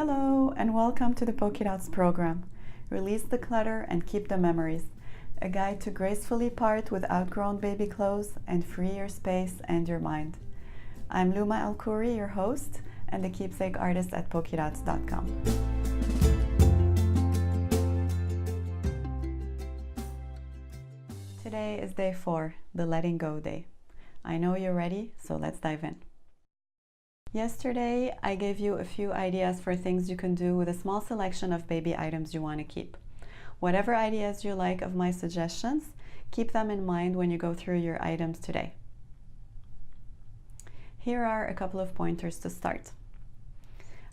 Hello and welcome to the Polka Dots program. Release the clutter and keep the memories. A guide to gracefully part with outgrown baby clothes and free your space and your mind. I'm Luma El-Khoury, your host and the keepsake artist at polkadots.com. Today is day 4, the letting go day. I know you're ready, so let's dive in. Yesterday, I gave you a few ideas for things you can do with a small selection of baby items you want to keep. Whatever ideas you like of my suggestions, keep them in mind when you go through your items today. Here are a couple of pointers to start.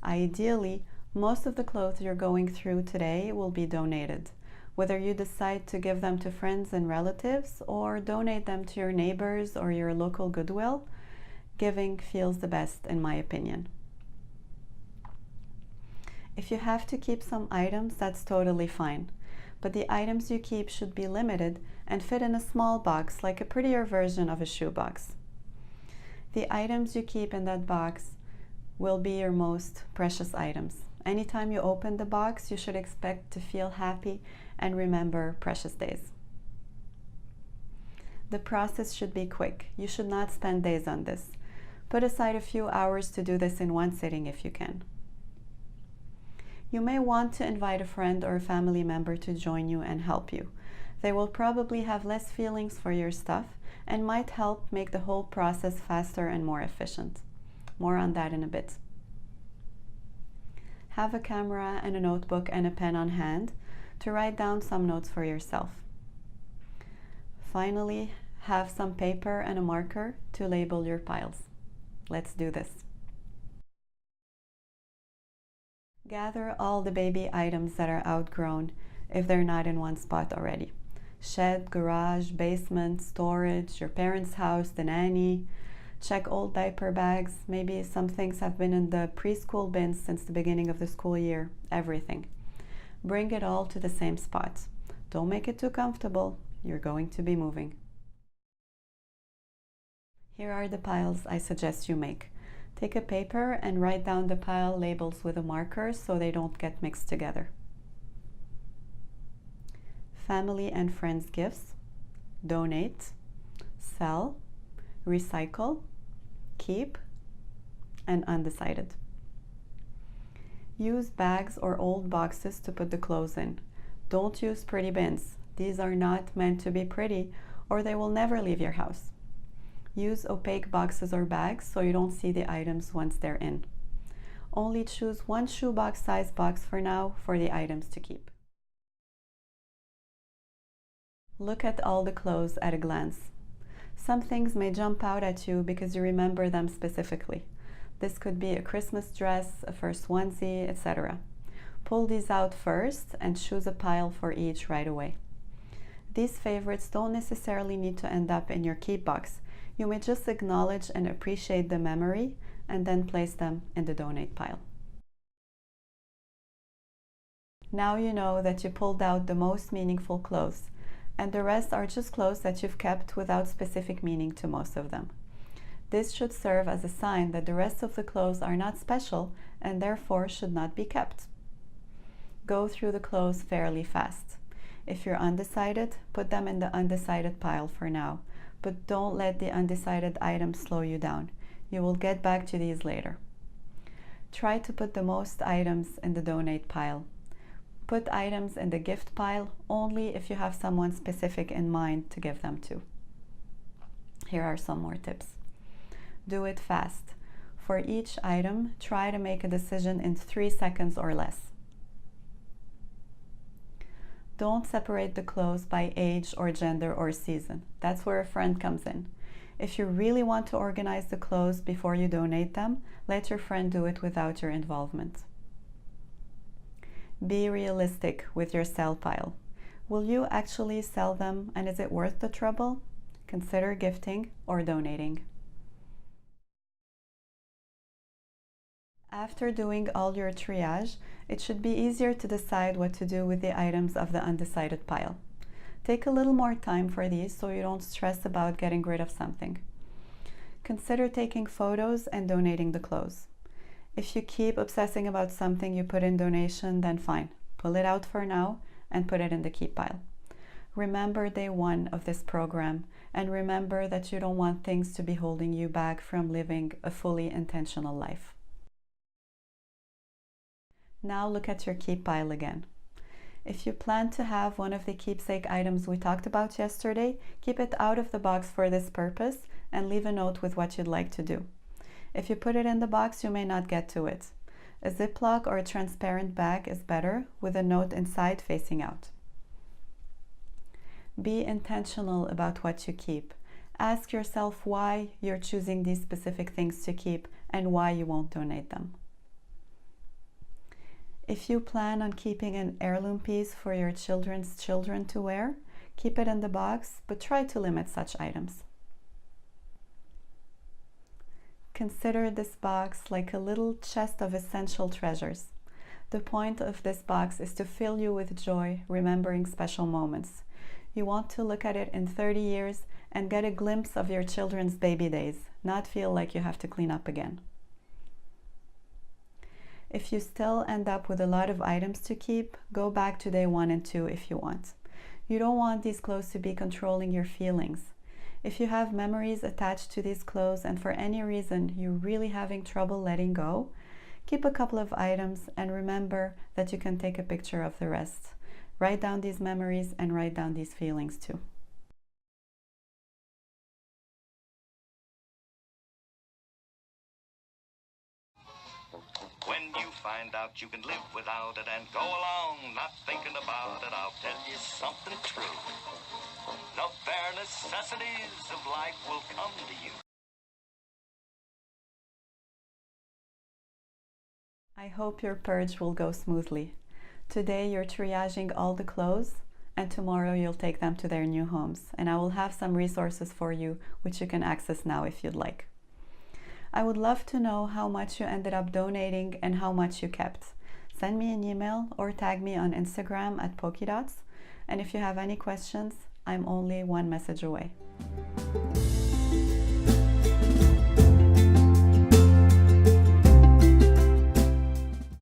Ideally, most of the clothes you're going through today will be donated. Whether you decide to give them to friends and relatives or donate them to your neighbors or your local Goodwill, giving feels the best in my opinion. If you have to keep some items, that's totally fine. But the items you keep should be limited and fit in a small box, like a prettier version of a shoebox. The items you keep in that box will be your most precious items. Anytime you open the box, you should expect to feel happy and remember precious days. The process should be quick. You should not spend days on this. Put aside a few hours to do this in one sitting if you can. You may want to invite a friend or a family member to join you and help you. They will probably have less feelings for your stuff and might help make the whole process faster and more efficient. More on that in a bit. Have a camera and a notebook and a pen on hand to write down some notes for yourself. Finally, have some paper and a marker to label your piles. Let's do this. Gather all the baby items that are outgrown if they're not in one spot already. Shed, garage, basement, storage, your parents' house, the nanny. Check old diaper bags. Maybe some things have been in the preschool bins since the beginning of the school year. Everything. Bring it all to the same spot. Don't make it too comfortable. You're going to be moving. Here are the piles I suggest you make. Take a paper and write down the pile labels with a marker so they don't get mixed together. Family and friends gifts, donate, sell, recycle, keep, and undecided. Use bags or old boxes to put the clothes in. Don't use pretty bins. These are not meant to be pretty or they will never leave your house. Use opaque boxes or bags so you don't see the items once they're in. Only choose one shoebox size box for now for the items to keep. Look at all the clothes at a glance. Some things may jump out at you because you remember them specifically. This could be a Christmas dress, a first onesie, etc. Pull these out first and choose a pile for each right away. These favorites don't necessarily need to end up in your keep box. You may just acknowledge and appreciate the memory and then place them in the donate pile. Now you know that you pulled out the most meaningful clothes, and the rest are just clothes that you've kept without specific meaning to most of them. This should serve as a sign that the rest of the clothes are not special and therefore should not be kept. Go through the clothes fairly fast. If you're undecided, put them in the undecided pile for now, but don't let the undecided items slow you down. You will get back to these later. Try to put the most items in the donate pile. Put items in the gift pile only if you have someone specific in mind to give them to. Here are some more tips. Do it fast. For each item, try to make a decision in 3 seconds or less. Don't separate the clothes by age or gender or season. That's where a friend comes in. If you really want to organize the clothes before you donate them, let your friend do it without your involvement. Be realistic with your sell pile. Will you actually sell them and is it worth the trouble? Consider gifting or donating. After doing all your triage, it should be easier to decide what to do with the items of the undecided pile. Take a little more time for these so you don't stress about getting rid of something. Consider taking photos and donating the clothes. If you keep obsessing about something you put in donation, then fine. Pull it out for now and put it in the keep pile. Remember day one of this program, and remember that you don't want things to be holding you back from living a fully intentional life. Now look at your keep pile again. If you plan to have one of the keepsake items we talked about yesterday, keep it out of the box for this purpose and leave a note with what you'd like to do. If you put it in the box, you may not get to it. A Ziploc or a transparent bag is better, with a note inside facing out. Be intentional about what you keep. Ask yourself why you're choosing these specific things to keep and why you won't donate them. If you plan on keeping an heirloom piece for your children's children to wear, keep it in the box, but try to limit such items. Consider this box like a little chest of essential treasures. The point of this box is to fill you with joy, remembering special moments. You want to look at it in 30 years and get a glimpse of your children's baby days, not feel like you have to clean up again. If you still end up with a lot of items to keep, go back to day 1 and 2 if you want. You don't want these clothes to be controlling your feelings. If you have memories attached to these clothes and for any reason you're really having trouble letting go, keep a couple of items and remember that you can take a picture of the rest. Write down these memories and write down these feelings too. When you find out you can live without it and go along not thinking about it, I'll tell you something true. The bare necessities of life will come to you. I hope your purge will go smoothly. Today you're triaging all the clothes, and tomorrow you'll take them to their new homes, and I will have some resources for you which you can access now if you'd like. I would love to know how much you ended up donating and how much you kept. Send me an email or tag me on Instagram at pokedots, and if you have any questions, I'm only one message away.